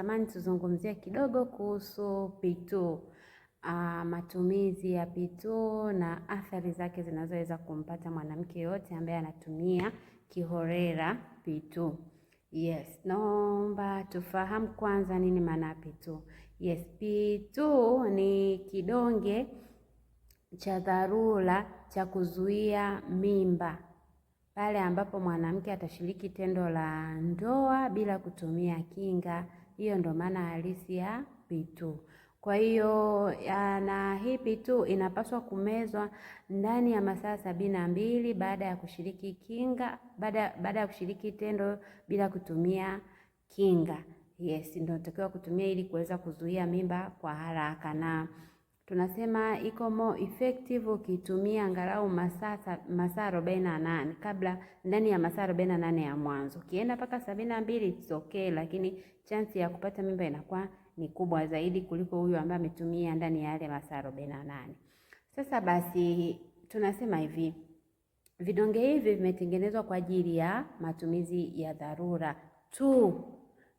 natamani tuzungumzie kidogo kuhusu P2. Matumizi ya P2 na athari zake zinazoweza kumpata mwanamke yote ambaye anatumia kiholela P2. Yes, naomba tufahamu kwanza nini maana ya P2. Yes, P2 ni kidonge cha dharura cha kuzuia mimba pale ambapo mwanamke atashiriki tendo la ndoa bila kutumia kinga. Hiyo ndo maana halisi ya P2. Kwa hiyo na hii P2 inapaswa kumezwa ndani ya masaa 72 baada ya kushiriki kinga, baada ya kushiriki tendo bila kutumia kinga. Yes, ndio natakiwa kutumia ili kuweza kuzuia mimba kwa haraka, na tunasema iko more effective ukitumia angalau masaa 48 kabla, ndani ya masaa 48 ya mwanzo. Ukienda mpaka 72 it's okay, lakini chance ya kupata mimba inakuwa ni kubwa zaidi kuliko huyu ambaye ametumia ndani ya yale masaa 48. Sasa basi tunasema hivi, vidonge hivi vimetengenezwa kwa ajili ya matumizi ya dharura tu.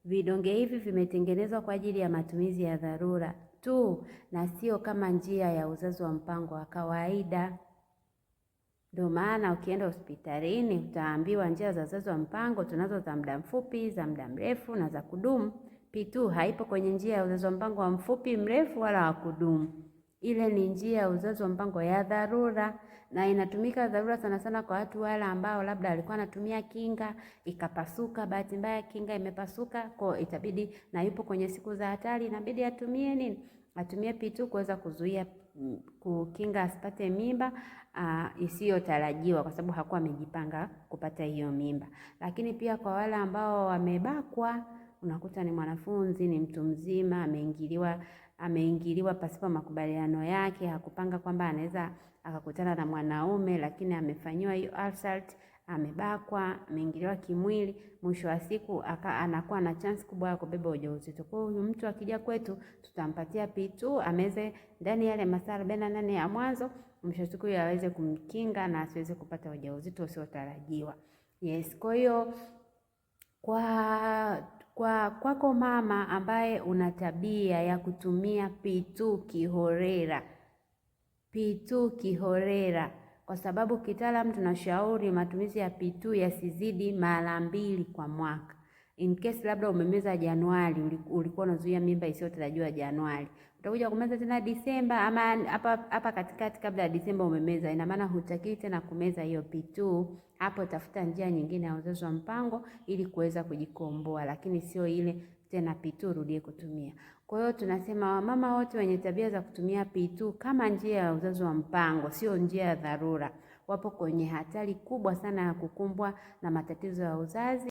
Vidonge hivi vimetengenezwa kwa ajili ya matumizi ya dharura tu na sio kama njia ya uzazi wa mpango wa kawaida. Ndio maana ukienda hospitalini utaambiwa njia za uzazi wa mpango tunazo za muda mfupi, za muda mrefu na za kudumu. P2 haipo kwenye njia ya uzazi wa mpango wa mfupi, mrefu wala wa kudumu. Ile ni njia ya uzazi wa mpango ya dharura, na inatumika dharura sana sana kwa watu wale ambao labda alikuwa anatumia kinga ikapasuka, bahati mbaya kinga imepasuka, kwa itabidi na yupo kwenye siku za hatari, inabidi atumie nini? Atumie P2 kuweza kuzuia kukinga asipate mimba isiyotarajiwa, kwa sababu hakuwa amejipanga kupata hiyo mimba. Lakini pia kwa wale ambao wamebakwa, unakuta ni mwanafunzi, ni mtu mzima, ameingiliwa pasipo makubaliano yake, hakupanga kwamba anaweza akakutana na mwanaume, lakini amefanyiwa hiyo assault, amebakwa, ameingiliwa kimwili, mwisho wa siku anakuwa na chance kubwa ya kubeba ujauzito. Kwa hiyo mtu akija kwetu tutampatia P2 ameze ndani ya yale masaa 48 ya mwanzo, mwisho wa siku aweze kumkinga na asiweze kupata ujauzito usiotarajiwa. Yes, kwa hiyo kwako mama ambaye una tabia ya kutumia P2 kiholela, kwa sababu kitaalamu tunashauri matumizi ya P2 yasizidi mara 2 kwa mwaka. In case labda umemeza Januari, ulikuwa unazuia mimba isiyotarajiwa Januari, utakuja kumeza tena Disemba, ama hapa katikati kabla ya Disemba umemeza, ina maana hutakiwi tena kumeza hiyo P2. Hapo tafuta njia nyingine ya uzazi wa mpango ili kuweza kujikomboa, lakini sio ile tena P2 rudie kutumia. Kwa hiyo tunasema wamama wote wenye tabia za kutumia P2 kama njia ya uzazi wa mpango, sio njia ya dharura, wapo kwenye hatari kubwa sana ya kukumbwa na matatizo ya uzazi.